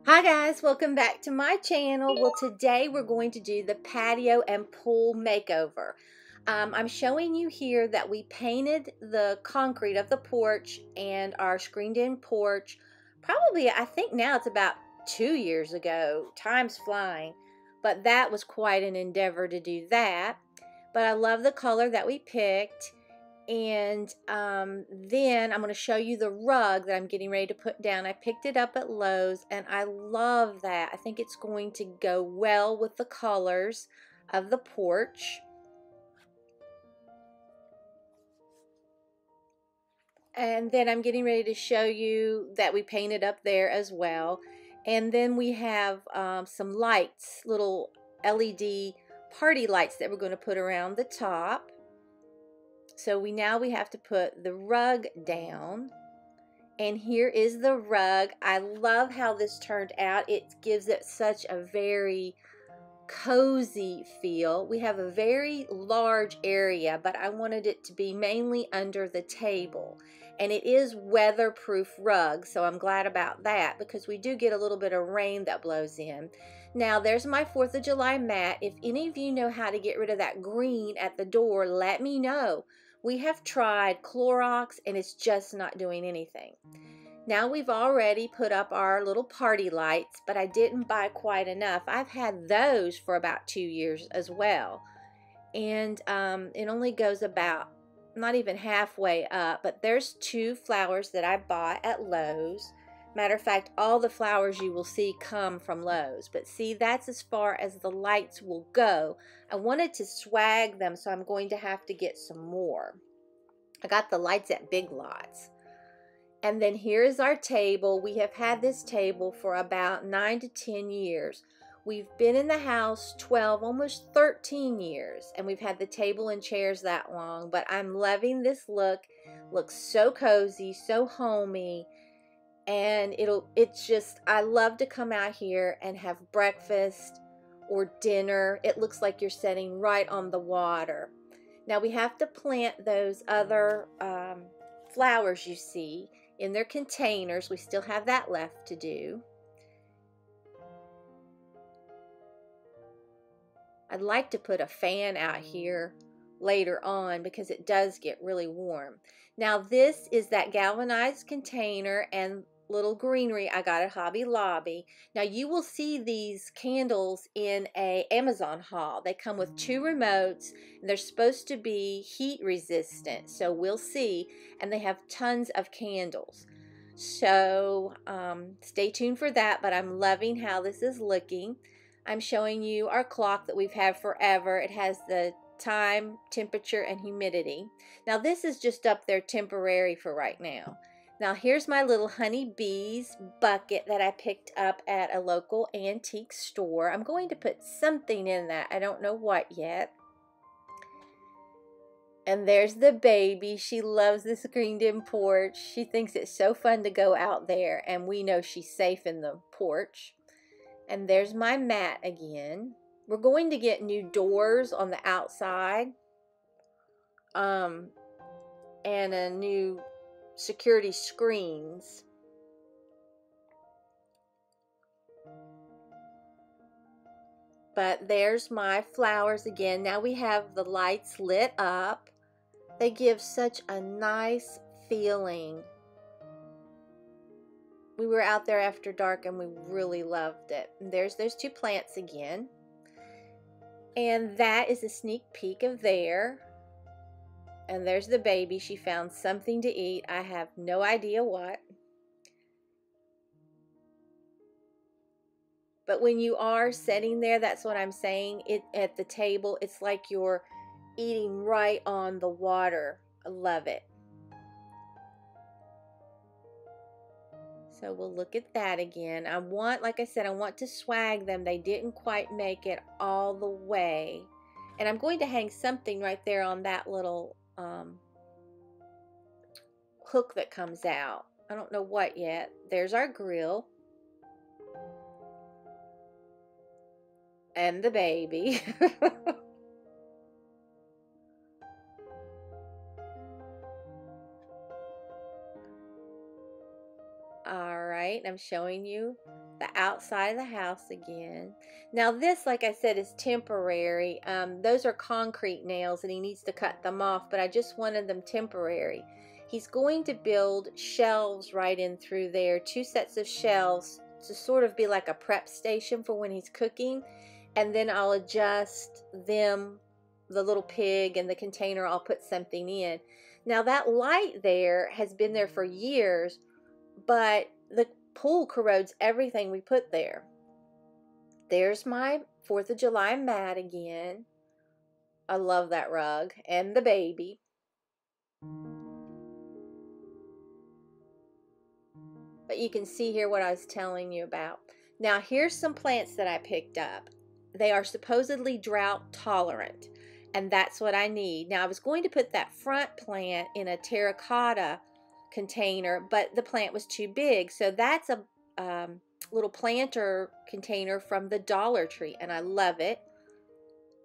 Hi guys, welcome back to my channel. Well, today we're going to do the patio and pool makeover. I'm showing you here that we painted the concrete of the porch and our screened in porch probably, I think now it's about 2 years ago. Time's flying, but that was quite an endeavor to do that. But I love the color that we picked. And then I'm going to show you the rug that I'm getting ready to put down. I picked it up at Lowe's and I love that. I think it's going to go well with the colors of the porch. And then I'm getting ready to show you that we painted up there as well. And then we have some lights, little LED party lights that we're going to put around the top. So now we have to put the rug down, and here is the rug. I love how this turned out. It gives it such a very cozy feel. We have a very large area, but I wanted it to be mainly under the table, and it is weatherproof rug, so I'm glad about that because we do get a little bit of rain that blows in. Now there's my 4th of July mat. If any of you know how to get rid of that green at the door, let me know. We have tried Clorox and it's just not doing anything. Now we've already put up our little party lights, but I didn't buy quite enough. I've had those for about 2 years as well. And it only goes about not even halfway up, but there's 2 flowers that I bought at Lowe's. Matter of fact, all the flowers you will see come from Lowe's. But see, that's as far as the lights will go. I wanted to swag them, so I'm going to have to get some more. I got the lights at Big Lots. And then here is our table. We have had this table for about 9 to 10 years. We've been in the house 12, almost 13 years, and we've had the table and chairs that long, but I'm loving this look. Looks so cozy, so homey, and it's just, I love to come out here and have breakfast or dinner. It looks like you're sitting right on the water. Now we have to plant those other flowers you see in their containers. We still have that left to do. I'd like to put a fan out here later on because it does get really warm. Now this is that galvanized container and little greenery I got at Hobby Lobby. Now you will see these candles in a Amazon haul. They come with 2 remotes and they're supposed to be heat resistant, so we'll see. And they have tons of candles, so stay tuned for that. But I'm loving how this is looking. I'm showing you our clock that we've had forever. It has the time, temperature, and humidity. Now this is just up there temporary for right now. Now here's my little honey bees bucket that I picked up at a local antique store. I'm going to put something in that. I don't know what yet. And there's the baby. She loves the screened in porch. She thinks it's so fun to go out there, and we know she's safe in the porch. And there's my mat again. We're going to get new doors on the outside. And a new security screens. But there's my flowers again. Now we have the lights lit up. They give such a nice feeling. We were out there after dark and we really loved it. And there's those 2 plants again. And that is a sneak peek of there. And there's the baby. She found something to eat. I have no idea what. But when you are sitting there, that's what I'm saying, at the table, it's like you're eating right on the water. I love it. So we'll look at that again. Like I said, I want to swag them. They didn't quite make it all the way. And I'm going to hang something right there on that little hook that comes out. I don't know what yet. There's our grill. And the baby. Alright, I'm I'm showing you the outside of the house again. Now this, like I said, is temporary. Those are concrete nails and he needs to cut them off, but I just wanted them temporary. He's going to build shelves right in through there, 2 sets of shelves to sort of be like a prep station for when he's cooking, and then I'll adjust them, the little pig and the container, I'll put something in. Now that light there has been there for years, but the pool corrodes everything we put there. There's my 4th of July mat again. I love that rug and the baby. But you can see here what I was telling you about. Now here's some plants that I picked up. They are supposedly drought tolerant, and that's what I need. Now I was going to put that front plant in a terracotta container, but the plant was too big. So that's a little planter container from the Dollar Tree, and I love it.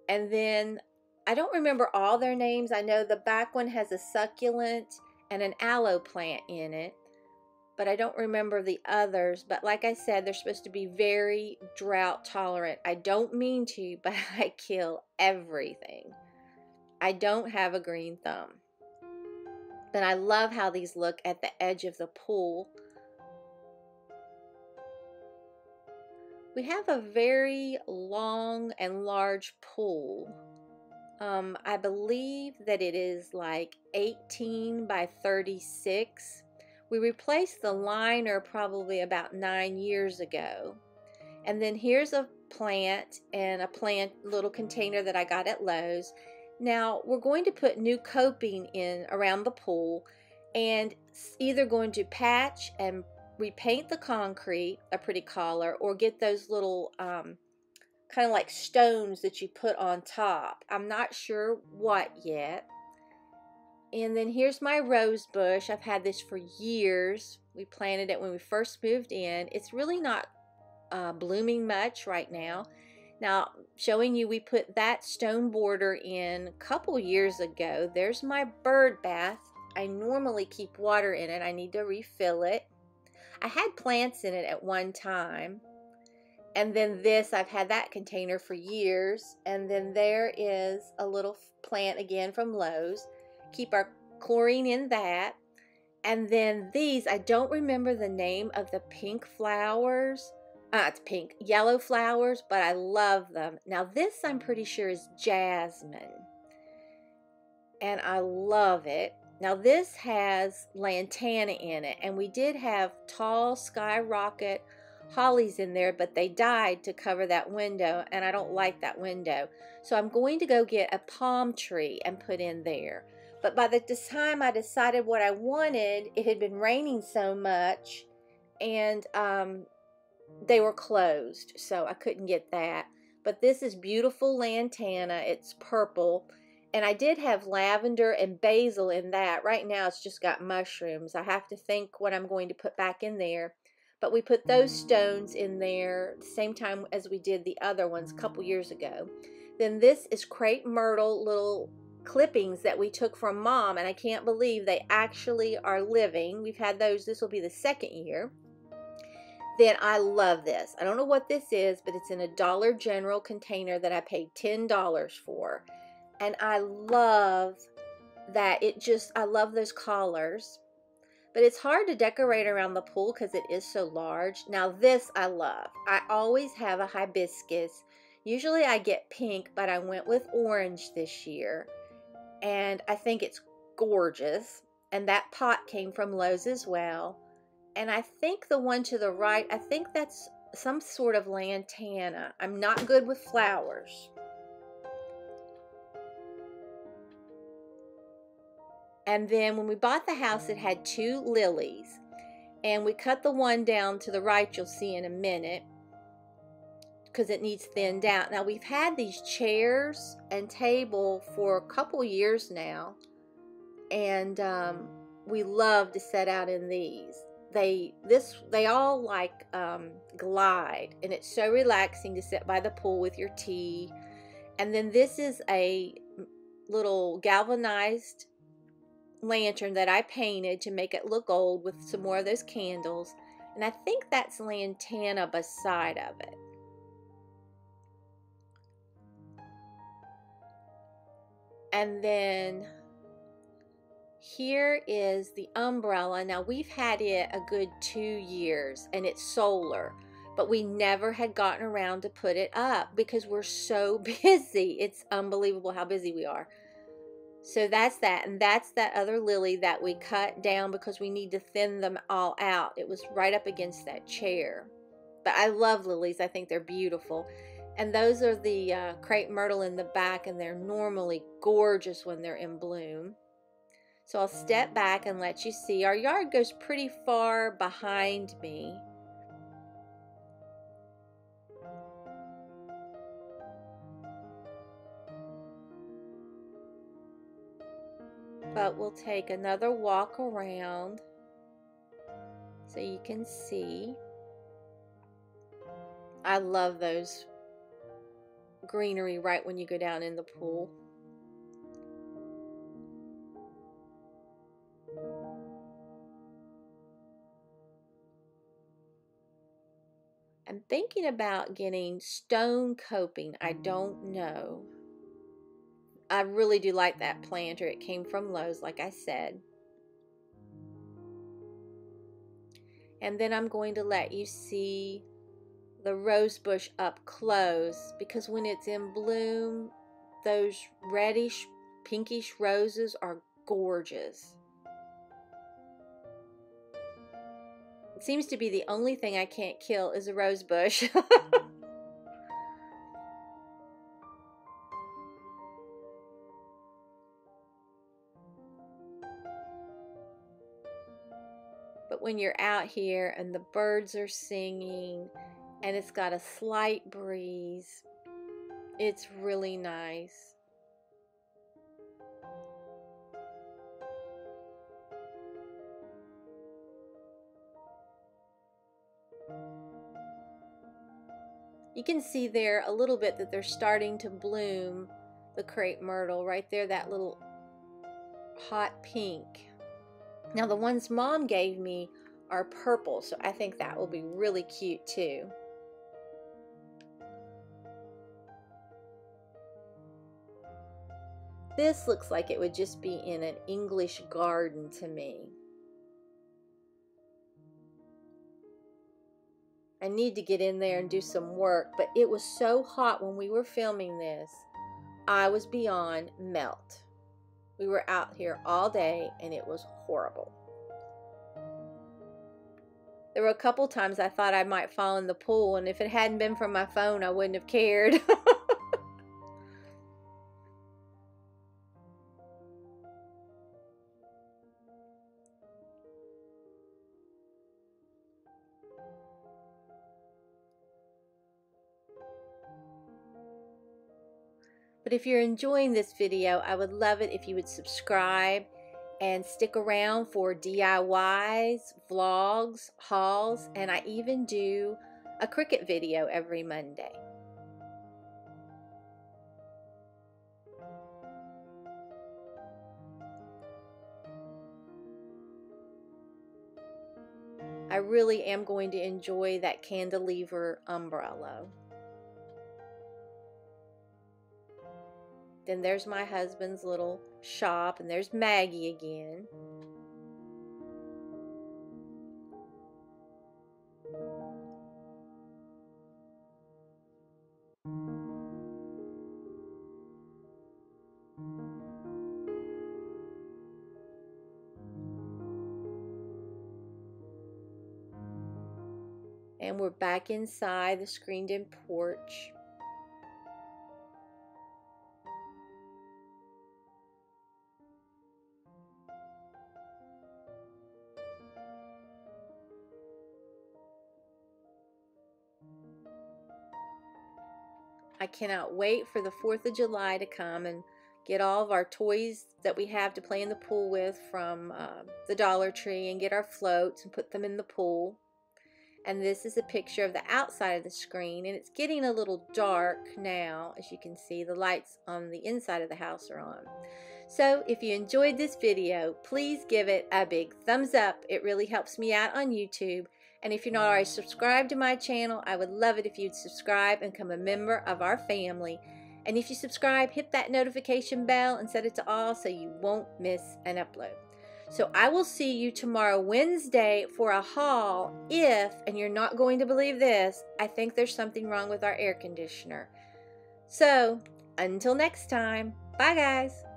And then I don't remember all their names. I know the back one has a succulent and an aloe plant in it, but I don't remember the others. But like I said, they're supposed to be very drought tolerant. I don't mean to, but I kill everything. I don't have a green thumb. But I love how these look at the edge of the pool. We have a very long and large pool. I believe that it is like 18 by 36. We replaced the liner probably about 9 years ago. And then here's a plant and a plant little container that I got at Lowe's. Now we're going to put new coping in around the pool, and either going to patch and repaint the concrete a pretty color, or get those little kind of like stones that you put on top. I'm not sure what yet. And then here's my rose bush. I've had this for years. We planted it when we first moved in. It's really not blooming much right now. Now, showing you, we put that stone border in a couple years ago. There's my bird bath. I normally keep water in it. I need to refill it. I had plants in it at one time. And then this, I've had that container for years. And then there is a little plant again from Lowe's. Keep our chlorine in that. And then these, I don't remember the name of the pink flowers. It's pink, yellow flowers, but I love them. Now this, I'm pretty sure, is jasmine. And I love it. Now this has lantana in it, and we did have tall skyrocket hollies in there, but they died to cover that window, and I don't like that window. So I'm going to go get a palm tree and put in there. But by the time I decided what I wanted, it had been raining so much, and they were closed, so I couldn't get that. But this is beautiful lantana. It's purple. And I did have lavender and basil in that. Right now it's just got mushrooms. I have to think what I'm going to put back in there. But we put those stones in there the same time as we did the other ones a couple years ago. Then this is crepe myrtle little clippings that we took from Mom, and I can't believe they actually are living. We've had those. This will be the 2nd year. Then I love this. I don't know what this is, but it's in a Dollar General container that I paid $10 for. And I love that. I love those collars. But it's hard to decorate around the pool because it is so large. Now this I love. I always have a hibiscus. Usually I get pink, but I went with orange this year. And I think it's gorgeous. And that pot came from Lowe's as well. And I think the one to the right, I think that's some sort of lantana. I'm not good with flowers. And then when we bought the house, it had 2 lilies. And we cut the one down to the right, you'll see in a minute, because it needs thinned out. Now we've had these chairs and table for a couple years now. And we love to set out in these. They all like glide, and it's so relaxing to sit by the pool with your tea. And then this is a little galvanized lantern that I painted to make it look old with some more of those candles. And I think that's lantana beside of it. And then here is the umbrella. Now we've had it a good 2 years and it's solar, but we never had gotten around to put it up because we're so busy. It's unbelievable how busy we are. So that's that, and that's that other lily that we cut down because we need to thin them all out. It was right up against that chair. But I love lilies. I think they're beautiful. And those are the crepe myrtle in the back, and they're normally gorgeous when they're in bloom. So I'll step back and let you see. Our yard goes pretty far behind me. But we'll take another walk around so you can see. I love those greenery right when you go down in the pool. I'm thinking about getting stone coping. I don't know. I really do like that planter. It came from Lowe's, like I said. And then I'm going to let you see the rose bush up close, because when it's in bloom, those reddish, pinkish roses are gorgeous. It seems to be the only thing I can't kill is a rose bush. But when you're out here and the birds are singing and it's got a slight breeze, it's really nice. You can see there a little bit that they're starting to bloom, the crepe myrtle right there, that little hot pink. Now the ones Mom gave me are purple, so I think that will be really cute too. This looks like it would just be in an English garden to me. I need to get in there and do some work, but it was so hot when we were filming this. I was beyond melt. We were out here all day and it was horrible. There were a couple times I thought I might fall in the pool, and if it hadn't been for my phone, I wouldn't have cared. But if you're enjoying this video, I would love it if you would subscribe and stick around for DIYs, vlogs, hauls, and I even do a Cricut video every Monday. I really am going to enjoy that cantilever umbrella. Then there's my husband's little shop, and there's Maggie again. And we're back inside the screened-in porch. I cannot wait for the 4th of July to come and get all of our toys that we have to play in the pool with from the Dollar Tree and get our floats and put them in the pool. And this is a picture of the outside of the screen, and it's getting a little dark now. As you can see, the lights on the inside of the house are on. So if you enjoyed this video, please give it a big thumbs up. It really helps me out on YouTube. And if you're not already subscribed to my channel, I would love it if you'd subscribe and become a member of our family. And if you subscribe, hit that notification bell and set it to all so you won't miss an upload. So I will see you tomorrow, Wednesday, for a haul if, and you're not going to believe this, I think there's something wrong with our air conditioner. So until next time, bye guys.